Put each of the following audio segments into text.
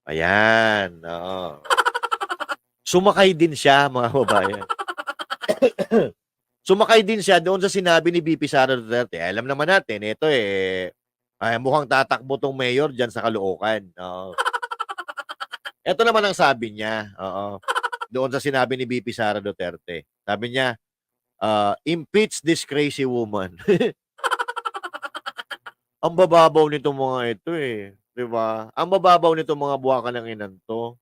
Ayan, oo. Sumakay din siya, mga kababayan. Sumakay din siya doon sa sinabi ni VP Sara Duterte. Alam naman natin, ito mukhang tatakbo tong mayor dyan sa Caloocan. Oo. Ito naman ang sabi niya, oo, doon sa sinabi ni VP Sara Duterte. Sabi niya, impeach this crazy woman. Ang bababaw nitong mga ito eh. 'Di ba? Ang bababaw nitong mga buwaka ng inan to.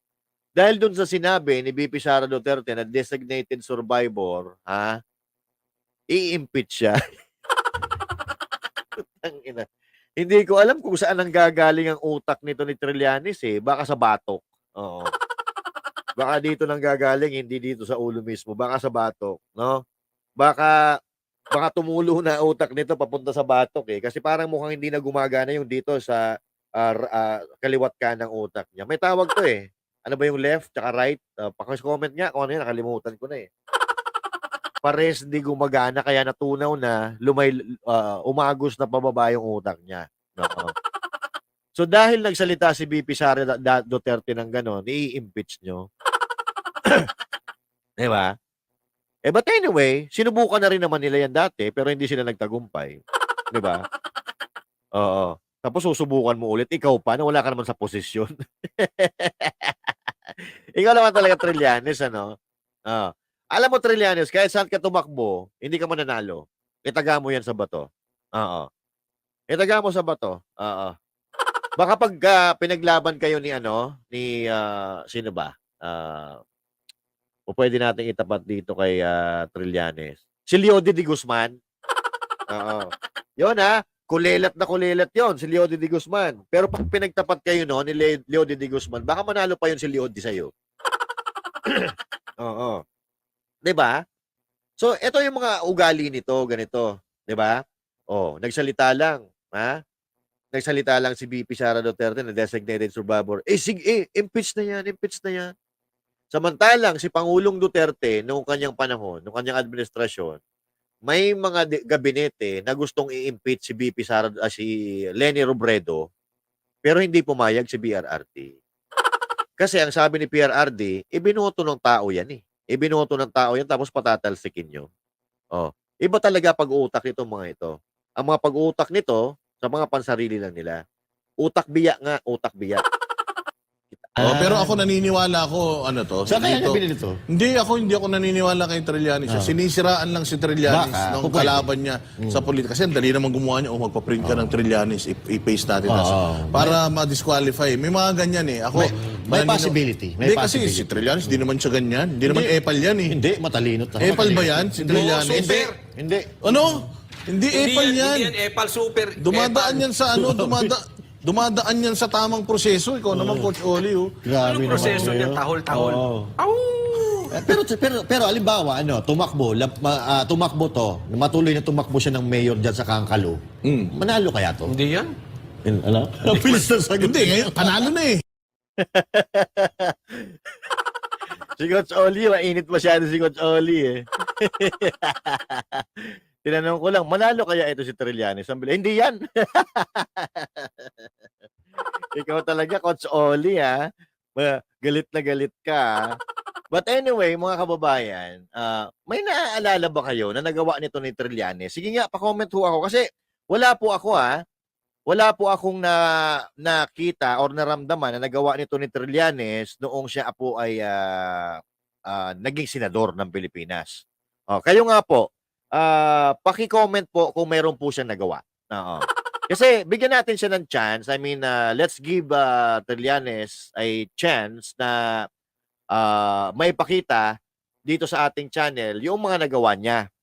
Dahil doon sa sinabi ni VP Sara Duterte na designated survivor, i-impeach siya. Tangina. Hindi ko alam kung saan nanggagaling ang utak nito ni Trillanes eh. Baka sa batok. Oo. Baka dito nanggagaling, hindi dito sa ulo mismo. Baka sa batok, no? Baka tumulo na utak nito papunta sa batok eh. Kasi parang mukhang hindi na gumagana yung dito sa kaliwat kanang utak niya. May tawag to eh. Ano ba yung left tsaka right? Paki-comment nga kung ano yun, nakalimutan ko na eh. Pares hindi gumagana kaya natunaw na umagos na pababa yung utak niya. Oo. So dahil nagsalita si VP Sara Duterte ng gano'n, i-impeach nyo. Di ba? But anyway, sinubukan na rin naman nila yan dati pero hindi sila nagtagumpay. Di ba? Oo. Tapos susubukan mo ulit, ikaw pa na wala ka naman sa posisyon. Ikaw naman talaga Trillanes, ano? Alam mo Trillanes, kahit saan ka tumakbo, hindi ka mananalo. Itaga mo yan sa bato. Oo. Itaga mo sa bato. Oo. Baka pag pinaglaban kayo ni sino ba? O pwede nating itapat dito kay Trillanes. Si Leody de Guzman. Oo. Yun kulelat na kulelat yon si Leody de Guzman. Pero pag pinagtapat kayo no ni Leody de Guzman, baka manalo pa yun si Leody sa'yo. Oo. 'Di ba? So, ito yung mga ugali nito, ganito. 'Di ba? Nagsalita lang. Nagsalita lang si VP Sara Duterte na designated survivor. Sige, impeach na yan, impeach na yan. Samantalang si Pangulong Duterte noong kanyang panahon, noong kanyang administrasyon, may mga gabinete na gustong i-impeach si VP Sara, si Leni Robredo, pero hindi pumayag si PRRD. Kasi ang sabi ni PRRD, ibinoto ng tao yan eh. Ibinoto ng tao yan tapos patatalsikin nyo. Iba talaga pag-uutak nito mga ito. Ang mga pag-uutak nito, sa mga pansarili lang nila. Utak biya nga, utak biya. Pero ako naniniwala ako, Saan kaya niya binili to? Hindi ako naniniwala kay Trillanes. Sinisiraan lang si Trillanes Baka, nung kung pwede. kalaban niya sa politika. Kasi ang dali naman gumawa niya, magpa-print ka ng Trillanes, i-paste natin. Para ma-disqualify. May mga ganyan eh. Ako, May possibility. Hindi kasi si Trillanes, di naman siya ganyan. Hindi naman epal yan eh. Hindi, matalino. Epal ba yan, si Trillanes? Hindi. Ano? Hindi epal yan. Hindi yan epal, super. Dumadaan yan sa dumadaan yan sa tamang proseso. Ikaw naman, Coach Oli. Grabe Anong proseso naman niya? yun. Tahol-tahol. Oo. Au! Pero alimbawa, tumakbo to, matuloy na tumakbo siya ng mayor dyan sa Kangkalo. Manalo kaya to? Hindi yan. Ano? Ang bilis na sagot. Hindi, ngayon, panalo na eh. Si Coach Oli, mainit masyado si Coach Oli eh. Tinanong ko lang, manalo kaya ito si Trillanes? Hindi yan. Ikaw talaga, Coach Oli galit na galit ka. But anyway, mga kababayan, may naaalala ba kayo na nagawa nito ni Trillanes? Sige nga, pa-comment ho ako. Kasi wala po ako wala po akong nakita or naramdaman na nagawa nito ni Trillanes noong siya po ay naging senador ng Pilipinas. Kayo nga po, paki-comment po kung meron po siyang nagawa. Kasi bigyan natin siya ng chance. I mean, let's give Trillanes a chance na may pakita dito sa ating channel yung mga nagawa niya.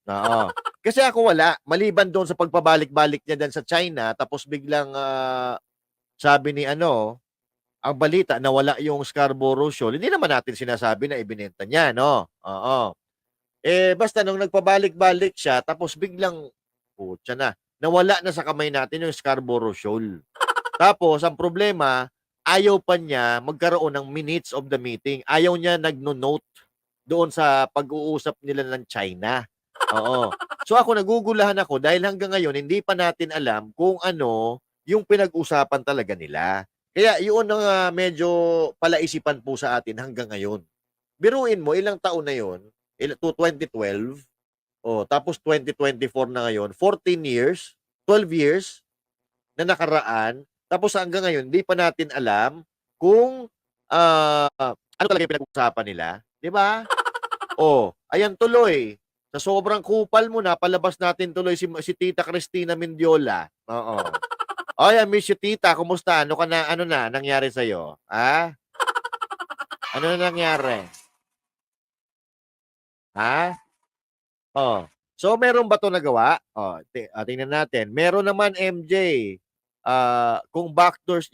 Kasi ako wala. Maliban doon sa pagpabalik-balik niya din sa China, tapos biglang sabi ni ang balita na wala yung Scarborough Shoal, hindi naman natin sinasabi na ibinenta niya, no? Basta nung nagpabalik-balik siya, tapos biglang, putya na, nawala na sa kamay natin yung Scarborough Shoal. Tapos, ang problema, ayaw pa niya magkaroon ng minutes of the meeting. Ayaw niya nagno-note doon sa pag-uusap nila ng China. So ako nagugulahan ako dahil hanggang ngayon hindi pa natin alam kung ano yung pinag-usapan talaga nila. Kaya yun ang medyo palaisipan po sa atin hanggang ngayon. Biruin mo, ilang taon na yun? 2012. Tapos 2024 na ngayon. 14 years, 12 years na nakaraan. Tapos hanggang ngayon, hindi pa natin alam kung ano talaga yung pinag-uusapan nila. Di ba? Ayan tuloy. Sa sobrang kupal mo na, palabas natin tuloy si Tita Cristina Mendiola. Oo. I miss you, tita. Kumusta? Ano na nangyari sa'yo? Ha? Ano na nangyari? Ha? So, meron ba ito nagawa? Tingnan natin. Meron naman, MJ. Kung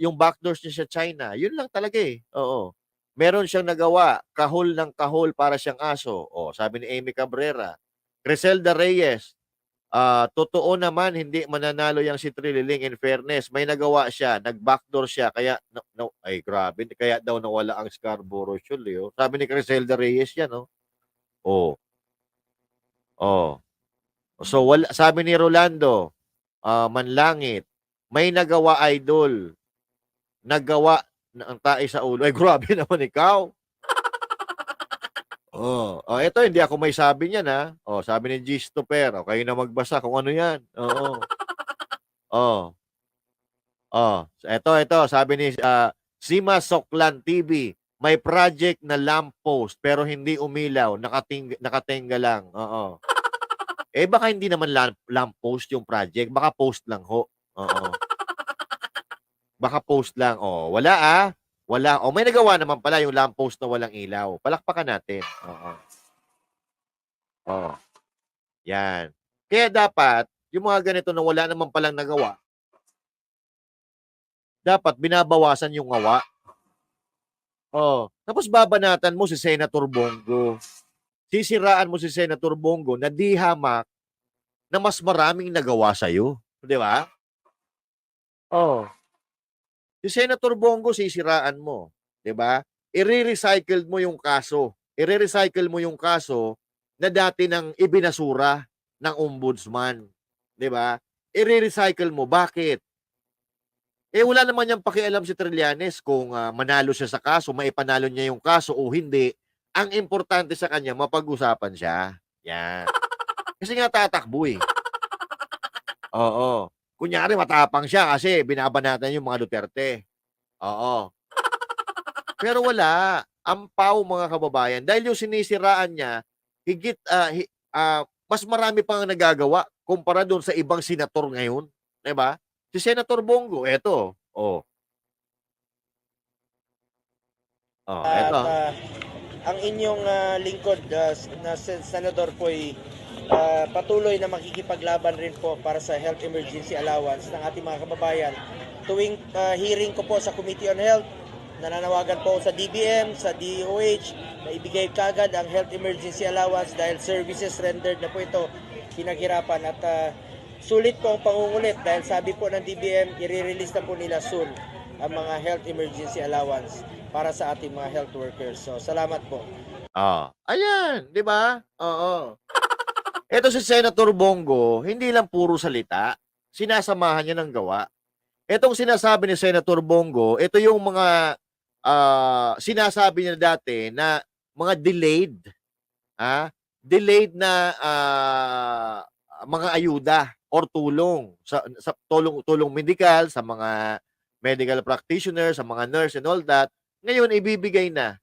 yung backdoors niya sa China, yun lang talaga eh. Oo. Meron siyang nagawa. Kahol ng kahol para siyang aso. Sabi ni Amy Cabrera. Griselda Reyes. Totoo naman, hindi mananalo yang si Trililing. In fairness, may nagawa siya, nag-backdoor siya, kaya, ay grabe, kaya daw nawala ang Scarborough Shoal. Sabi ni Criselda Reyes yan, no? So, sabi ni Rolando, Manlangit, may nagawa, idol. Nagawa ang tae sa ulo. Ay, grabe naman ikaw. Ito hindi ako may sabi niyan ha. Sabi ni G. Stoper, kayo na magbasa kung ano 'yan. Ito, sabi ni Sima Soklan TV, may project na lamppost pero hindi umilaw, nakatenga lang. Baka hindi naman lamppost yung project, baka post lang ho. Baka post lang. Wala. Wala. May nagawa naman pala yung lamppost na walang ilaw. Palakpakan natin. Yan. Kaya dapat, yung mga ganito na wala naman palang nagawa, dapat binabawasan yung gawa. Tapos babanatan mo si Senator Bongo. Sisiraan mo si Senator Bongo na di hamak na mas maraming nagawa sa'yo. Di ba? Si Senator Bongo, sisiraan mo. Diba? I-recycle mo yung kaso. I-recycle mo yung kaso na dati nang ibinasura ng ombudsman. Diba? I-recycle mo. Bakit? Wala naman niyang pakialam si Trillanes kung manalo siya sa kaso, maipanalo niya yung kaso o hindi. Ang importante sa kanya, mapag-usapan siya. Yan. Kasi nga tatakbo eh. Kunyari, matapang siya kasi binabanatan yung mga Duterte. Pero wala. Ampaw, mga kababayan. Dahil yung sinisiraan niya, higit, mas marami pang nagagawa kumpara doon sa ibang senator ngayon. Diba? Si Senator Bongo, eto. Eto. Ang inyong lingkod na senador po ay patuloy na makikipaglaban rin po para sa health emergency allowance ng ating mga kababayan. Tuwing hearing ko po sa Committee on Health, nananawagan po sa DBM, sa DOH, na ibigay kagad ang health emergency allowance dahil services rendered na po ito pinaghirapan at sulit po ang pangungulit dahil sabi po ng DBM, i-release na po nila soon ang mga health emergency allowance para sa ating mga health workers. So, salamat po. Ayan, di ba? Ito si Senator Bongo, hindi lang puro salita, sinasamahan niya ng gawa. Itong sinasabi ni Senator Bongo, ito yung mga sinasabi niya dati na mga delayed na mga ayuda or tulong sa tulong medikal sa mga medical practitioners, sa mga nurse and all that. Ngayon ibibigay na.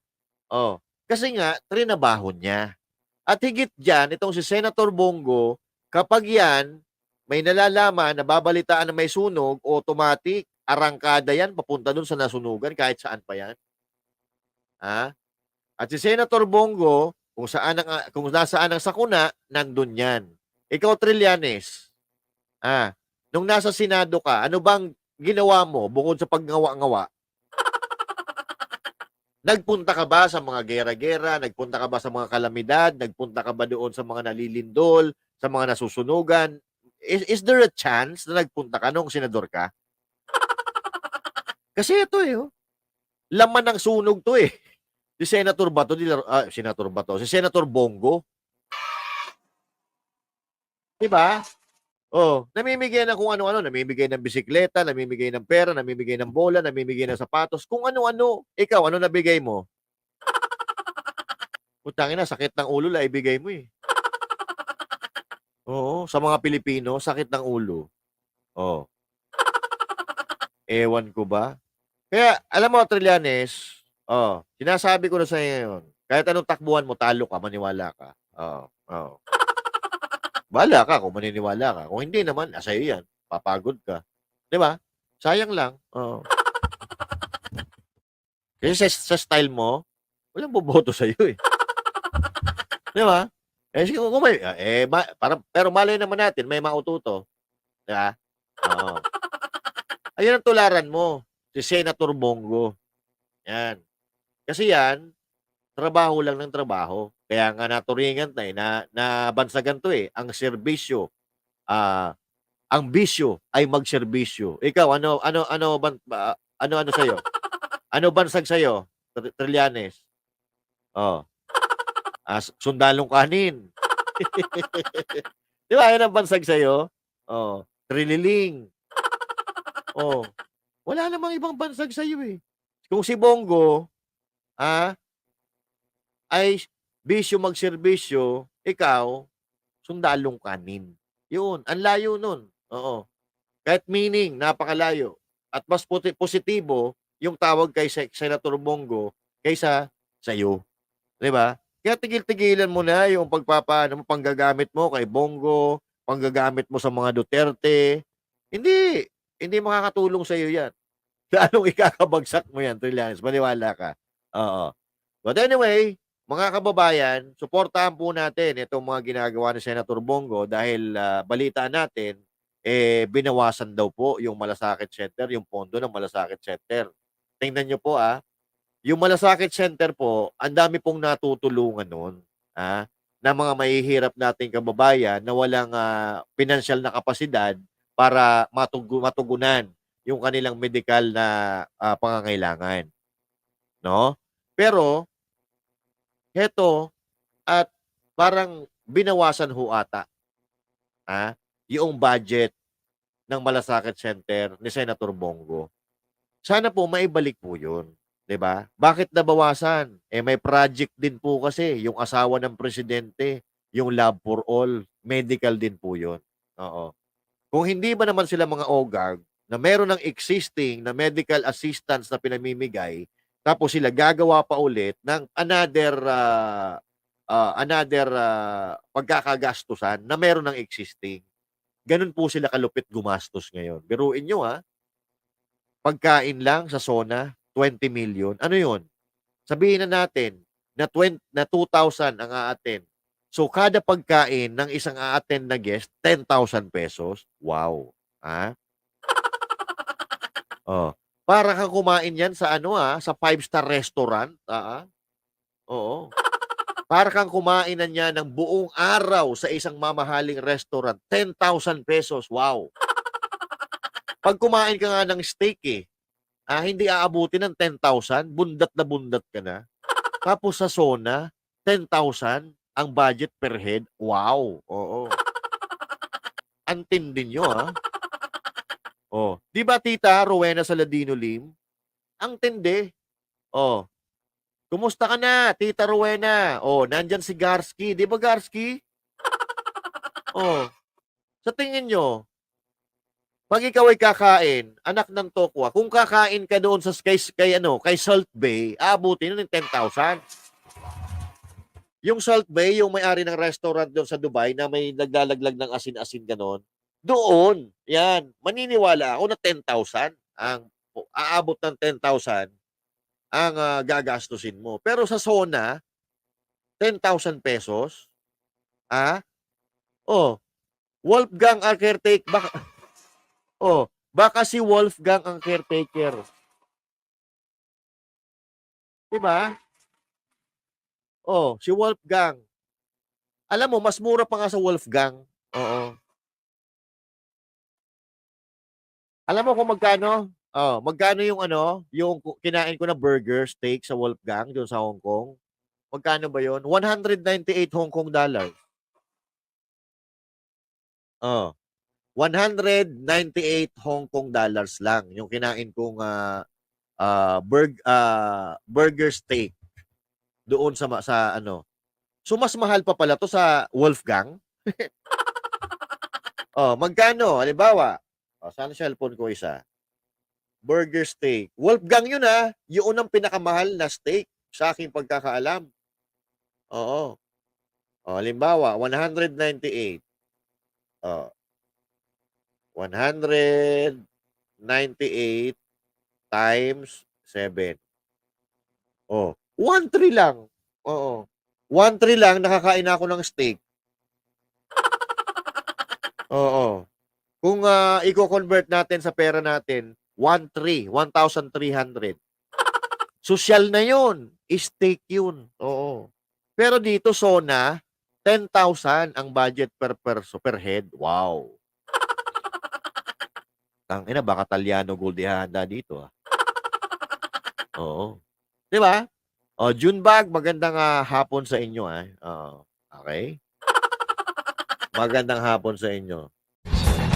Kasi nga trinabaho niya. At higit diyan, itong si Senator Bongo, kapag yan may nalalaman, nababalitaan na may sunog, automatic, arangkada yan, papunta dun sa nasunugan, kahit saan pa yan. At si Senator Bongo, kung nasaan ang sakuna, nandun yan. Ikaw, Trillanes, nung nasa Senado ka, ano bang ginawa mo bukod sa paggawa-ngawa? Nagpunta ka ba sa mga gera-gera? Nagpunta ka ba sa mga kalamidad? Nagpunta ka ba doon sa mga nalilindol? Sa mga nasusunugan? Is there a chance na nagpunta ka nung senador ka? Kasi ito laman ng sunog to Si Senator Bato, si Senator Bongo. Diba? Oh, namimigay ng kung ano-ano, namimigay ng bisikleta, namimigay ng pera, namimigay ng bola, namimigay ng sapatos, kung ano-ano. Ikaw, ano nabigay mo? Putang ina, sakit ng ulo la ibigay mo eh. Oo, sa mga Pilipino, sakit ng ulo. Oh, ewan ko ba? Kaya, alam mo, Trillanes, sinasabi ko na sa'yo ngayon, kahit anong takbuhan mo, talo ka, maniwala ka. Oo, oo. Bahala ka kung maniniwala ka. Kung hindi naman, sa'yo yan. Papagod ka. Di ba? Sayang lang. Oo. Kasi sa style mo, walang boboto sa'yo eh. Di ba? Eh, sige, kung may, pero malay naman natin, may maututo. Di ba? Oo. Ayun ang tularan mo. Si Senator Bongo. Yan. Kasi yan, trabaho lang ng trabaho. Kaya nga naturingan tayo na bansagan to eh. Ang serbisyo, ang bisyo ay magserbisyo. Ikaw, ano sa'yo? Ano bansag sa'yo, Trillanes? Oh, sundalong kanin. Di ba, yan ang bansag sa'yo? Oh, trililing. Oh, wala namang ibang bansag sa'yo eh. Kung si Bongo, ay bisyo magserbisyo, ikaw, sundalong kanin. Yun, ang layo nun. Oo. Kahit meaning, napakalayo. At mas positibo yung tawag kay Senator Bongo kaysa sa'yo. Di ba? Kaya tigil-tigilan mo na yung panggagamit mo kay Bongo, panggagamit mo sa mga Duterte. Hindi. Hindi makakatulong sa'yo yan. Lalong ikakabagsak mo yan, Trillanes. Maniwala ka. Oo. But anyway, mga kababayan, suportahan po natin itong mga ginagawa ni Senator Bongo dahil balita natin, binawasan daw po yung Malasakit Center, yung pondo ng Malasakit Center. Tingnan nyo po yung Malasakit Center po, ang dami pong natutulungan nun, na mga mahihirap nating kababayan na walang pinansyal na kapasidad para matugunan yung kanilang medikal na pangangailangan. No? Pero, heto, at parang binawasan ho ata yung budget ng Malasakit Center ni Senator Bongo. Sana po maibalik po yun. 'Di ba? Bakit nabawasan? May project din po kasi yung asawa ng presidente, yung Love for All, medical din po yun. Oo. Kung hindi ba naman sila mga OGAG na meron ng existing na medical assistance na pinamimigay, tapos sila gagawa pa ulit ng another pagkakagastusan na meron ng existing. Ganun po sila kalupit gumastos ngayon. Biruin nyo pagkain lang sa SONA, 20 million. Ano yun? Sabihin na natin na 2,000 ang a-attend. So, kada pagkain ng isang a-attend na guest, 10,000 pesos. Wow. Oh. Para kang kumain yan sa sa 5-star restaurant. Oo. Para kang kumain na niya ng buong araw sa isang mamahaling restaurant, 10,000 pesos. Wow. Pag kumain ka nga ng steak hindi aabutin ng 10,000, bundat na bundat ka na. Tapos sa SONA, 10,000 ang budget per head. Wow. Oo. Ang tindi nyo, Oh, 'di ba Tita Rowena Saladino Lim? Ang tindi. Oh, kumusta ka na, Tita Rowena? Oh, nandyan si Garsky. 'Di ba Garsky? Oh, sa tingin nyo, pag ikaw ay kakain, anak ng tokwa, kung kakain ka doon sa kay Salt Bay, aabutin nun ng 10,000. Yung Salt Bay, yung may-ari ng restaurant doon sa Dubai na may naglalaglag ng asin-asin ganon, doon, yan, maniniwala ako na 10,000 aabot ng 10,000 ang gagastusin mo. Pero sa SONA, 10,000 pesos, Wolfgang ang caretaker, baka si Wolfgang ang caretaker. Diba? Si Wolfgang. Alam mo, mas mura pa nga sa Wolfgang. Oo. Alam mo kung magkano? Magkano yung yung kinain ko na burger steak sa Wolfgang doon sa Hong Kong? Magkano ba yon? 198 Hong Kong dollars. 198 Hong Kong dollars lang yung kinain kong burger steak doon sa ano. So mas mahal pa pala to sa Wolfgang. Oh, magkano? Halimbawa, saan cellphone ko isa? Burger steak. Wolfgang yun yung unang pinakamahal na steak sa aking pagkakaalam. Oo. Oh, halimbawa, 198. Oh. 198 times 7. Oh, 1.3 lang. Oo. 1.3 lang nakakain ako ng steak. Oo. Kung i-convert natin sa pera natin, 1,300. Social na 'yun. Steak 'yun. Oo. Pero dito Sona, 10,000 ang budget per head. Wow. Tangina, baka Talyano Gold ihahanda dito. Oo. 'Di ba? Oh, Junebag, magandang hapon sa inyo Oo. Okay? Magandang hapon sa inyo.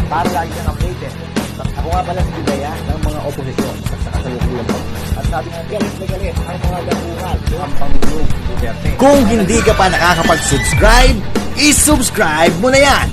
Para lagi kang updated. Ako nga pala si Bidaya ng mga oposisyon sa kasalukuyan po. At sabi nga, galit na galit ang mga dapungan ng Pangulong Duterte. Kung hindi ka pa nakakapag-subscribe, isubscribe mo na yan!